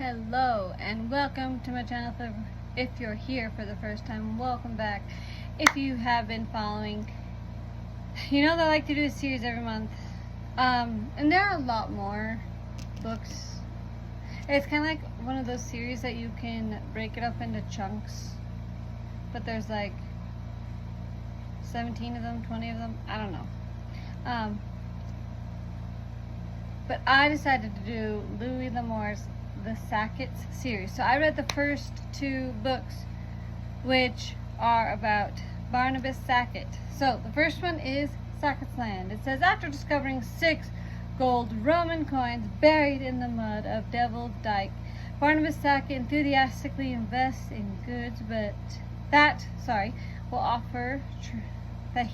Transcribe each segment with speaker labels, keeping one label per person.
Speaker 1: Hello and welcome to my channel. If you're here for the first time, welcome back. If you have been following, you know that I like to do a series every month, and there are a lot more books. It's kind of like one of those series that you can break it up into chunks, but there's like 17 of them, 20 of them, I don't know. But I decided to do Louis L'Amour's the Sacketts series. So I read the first two books, which are about Barnabas Sackett. So the first one is Sackett's Land. It says, after discovering 6 gold Roman coins buried in the mud of Devil's Dyke, Barnabas Sackett enthusiastically invests in goods that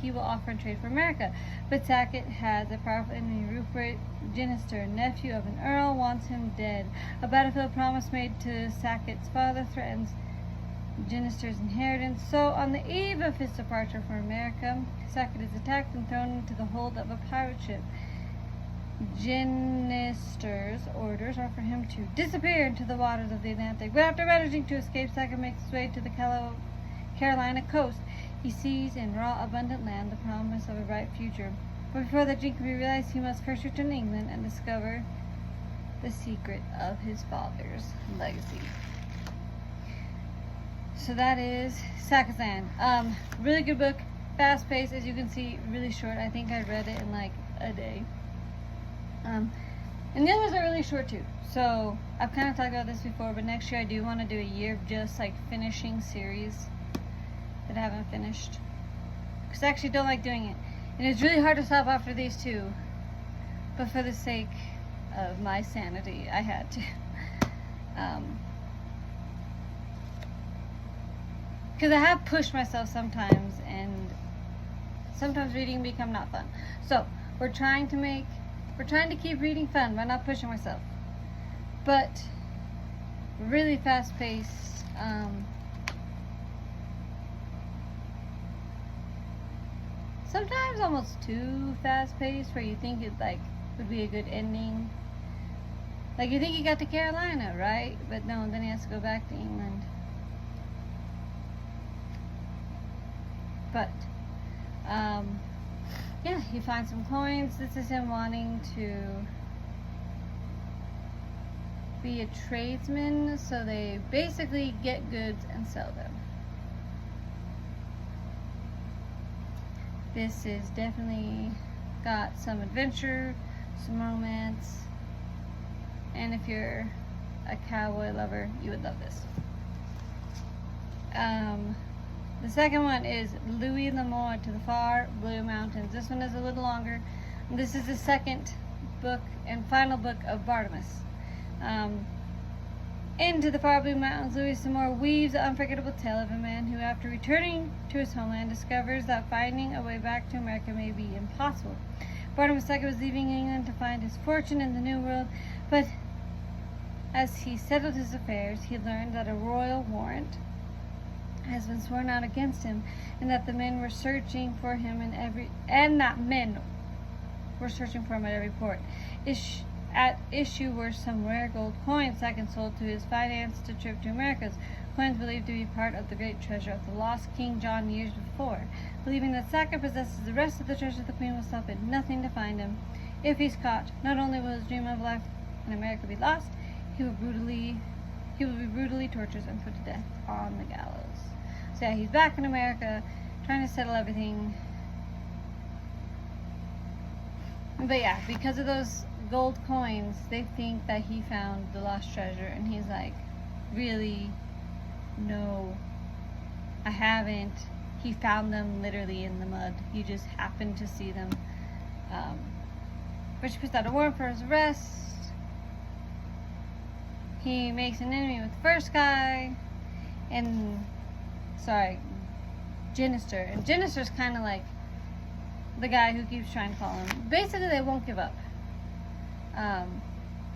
Speaker 1: he will offer in trade for America. But Sackett has a powerful enemy. Rupert Ginister, nephew of an earl, wants him dead. A battlefield promise made to Sackett's father threatens Ginister's inheritance. So, on the eve of his departure for America, Sackett is attacked and thrown into the hold of a pirate ship. Ginister's orders are for him to disappear into the waters of the Atlantic. But after managing to escape, Sackett makes his way to the Carolina coast. He sees in raw, abundant land the promise of a bright future. But before that dream can be realized, he must first return to England and discover the secret of his father's legacy. So that is Sacketts Land. Really good book, fast-paced, as you can see, really short. I think I read it in like a day. And the others are really short too. So I've kind of talked about this before, but next year I do want to do a year of just like finishing series that I haven't finished, because I actually don't like doing it, and it's really hard to stop after these two, but for the sake of my sanity I had to, because I have pushed myself sometimes, and sometimes reading become not fun. So we're trying to keep reading fun by not pushing myself, but really fast paced. Sometimes almost too fast-paced, where you think it like would be a good ending. Like you think he got to Carolina, right? But no, then he has to go back to England. But yeah, he finds some coins. This is him wanting to be a tradesman, so they basically get goods and sell them. This is definitely got some adventure, some romance, and if you're a cowboy lover, you would love this. The second one is Louis L'Amour to the Far Blue Mountains. This one is a little longer. This is the second book and final book of Barnabas. Into the Far Blue Mountains, Louis L'Amour weaves the unforgettable tale of a man who, after returning to his homeland, discovers that finding a way back to America may be impossible. Barnabas Sackett was leaving England to find his fortune in the New World, but as he settled his affairs, he learned that a royal warrant has been sworn out against him, and that men were searching for him at every port. At issue were some rare gold coins Sackett sold to his financed a trip to Americas, coins believed to be part of the great treasure of the lost King John years before. Believing that Sackett possesses the rest of the treasure, the Queen will stop at nothing to find him. If he's caught, not only will his dream of life in America be lost, he will be brutally tortured and put to death on the gallows. So yeah, he's back in America, trying to settle everything. But yeah, because of those gold coins, they think that he found the lost treasure, and he's like, really? No, I haven't. He found them literally in the mud. You just happened to see them. Which puts out a warrant for his arrest. He makes an enemy with the first guy, Ginister. And Ginister's kind of like the guy who keeps trying to follow him. Basically, they won't give up.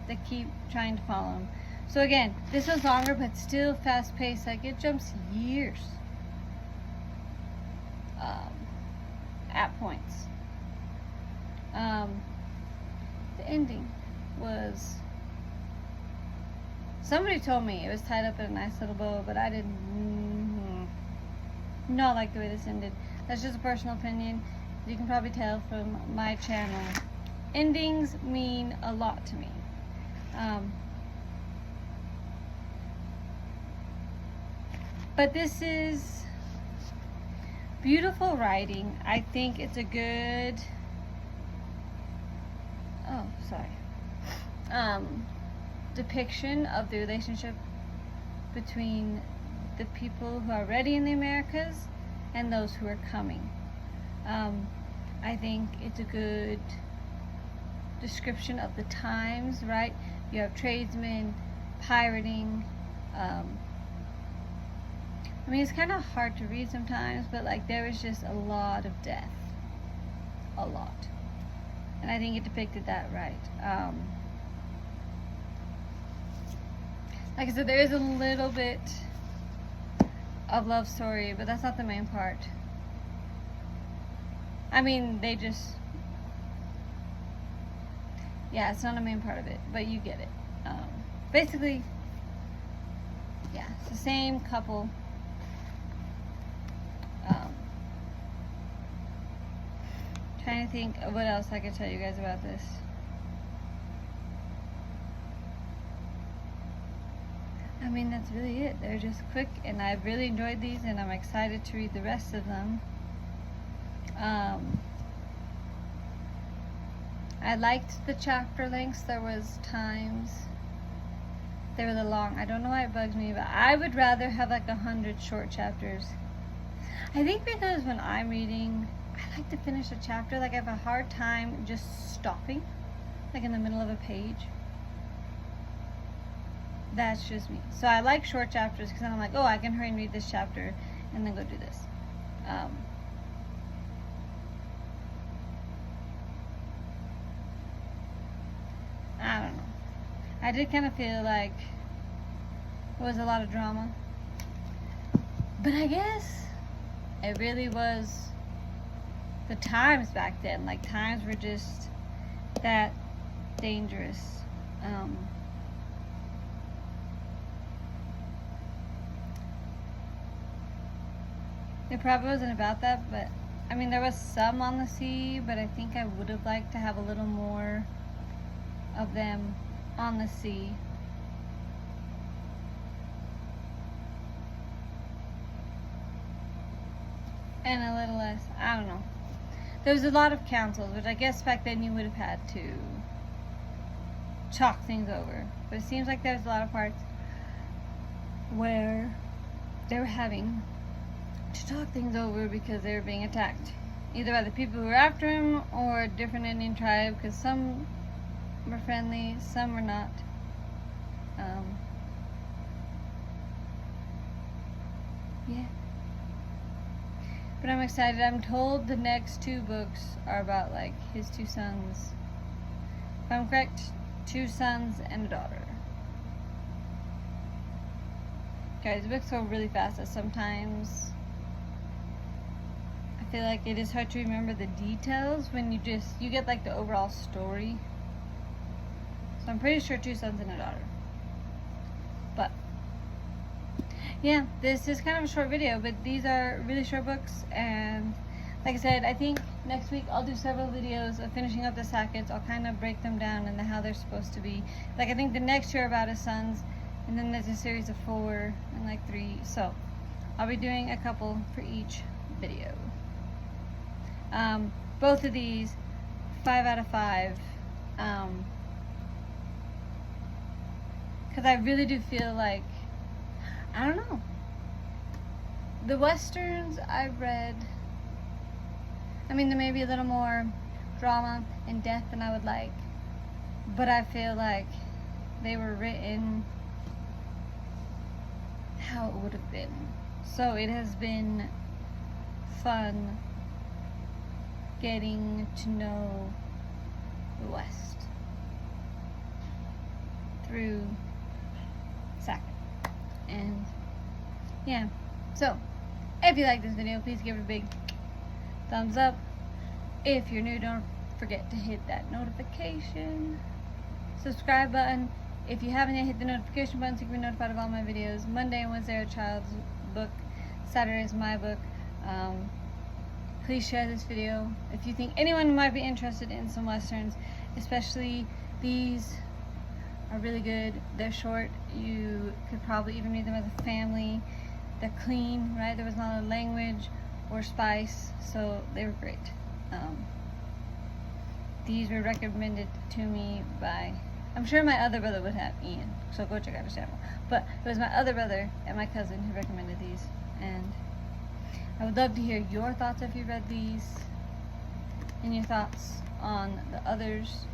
Speaker 1: They keep trying to follow him. So again, this was longer, but still fast-paced. Like, it jumps years at points. The ending was Somebody told me it was tied up in a nice little bow, but I didn't not like the way this ended. That's just a personal opinion. You can probably tell from my channel. Endings mean a lot to me. But this is beautiful writing. I think it's a good, depiction of the relationship between the people who are already in the Americas and those who are coming. I think it's a good description of the times, right? You have tradesmen, pirating. I mean, it's kind of hard to read sometimes, but like there was just a lot of death. A lot. And I think it depicted that right. Like I said, there is a little bit of love story, but that's not the main part. I mean, it's not a main part of it, but you get it. Basically, yeah, it's the same couple. Trying to think of what else I could tell you guys about this. I mean, that's really it. They're just quick, and I've really enjoyed these, and I'm excited to read the rest of them. I liked the chapter lengths. There was times they were a little long. I don't know why it bugs me, but I would rather have like 100 short chapters. I think because when I'm reading, I like to finish a chapter. Like I have a hard time just stopping, like in the middle of a page. That's just me. So I like short chapters because then I'm like, oh, I can hurry and read this chapter and then go do this. I don't know. I did kind of feel like it was a lot of drama. But I guess it really was the times back then. Like times were just that dangerous. It probably wasn't about that, but I mean there was some on the sea, but I think I would have liked to have a little more of them on the sea. And a little less, I don't know. There was a lot of councils, which I guess back then you would have had to talk things over. But it seems like there's a lot of parts where they were having to talk things over because they were being attacked. Either by the people who were after him or a different Indian tribe, because some were friendly, some were not. Yeah. But I'm excited. I'm told the next 2 books are about like his 2 sons. If I'm correct, 2 sons and a daughter. Guys, books go really fast, that sometimes I feel like it is hard to remember the details when you get like the overall story. So I'm pretty sure 2 sons and a daughter. But yeah, this is kind of a short video, but these are really short books, and like I said, I think next week I'll do several videos of finishing up the Sacketts. I'll kind of break them down and how they're supposed to be. Like I think the next 2 are about his sons, and then there's a series of 4 and like 3. So I'll be doing a couple for each video. Both of these 5 out of 5. Because I really do feel like, I don't know, the westerns I've read, I mean, there may be a little more drama and death than I would like, but I feel like they were written how it would have been. So it has been fun getting to know the West through Sackett. And yeah, so if you like this video, please give it a big thumbs up. If you're new, don't forget to hit that notification, subscribe button If you haven't yet, hit the notification button so you can be notified of all my videos. Monday and Wednesday are child's book. Saturday is my book. Please share this video. If you think anyone might be interested in some westerns, especially these are really good. They're short. You could probably even read them as a family. They're clean, right? There was not a lot of language or spice, so they were great. These were recommended to me by, I'm sure my other brother would have, Ian, so go check out his channel. But it was my other brother and my cousin who recommended these, and I would love to hear your thoughts if you read these, and your thoughts on the others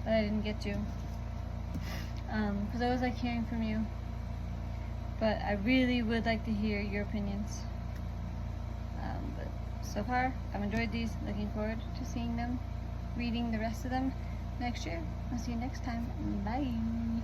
Speaker 1: that I didn't get to. Because I always like hearing from you, but I really would like to hear your opinions. But so far, I've enjoyed these. Looking forward to seeing them, reading the rest of them next year. I'll see you next time. Bye.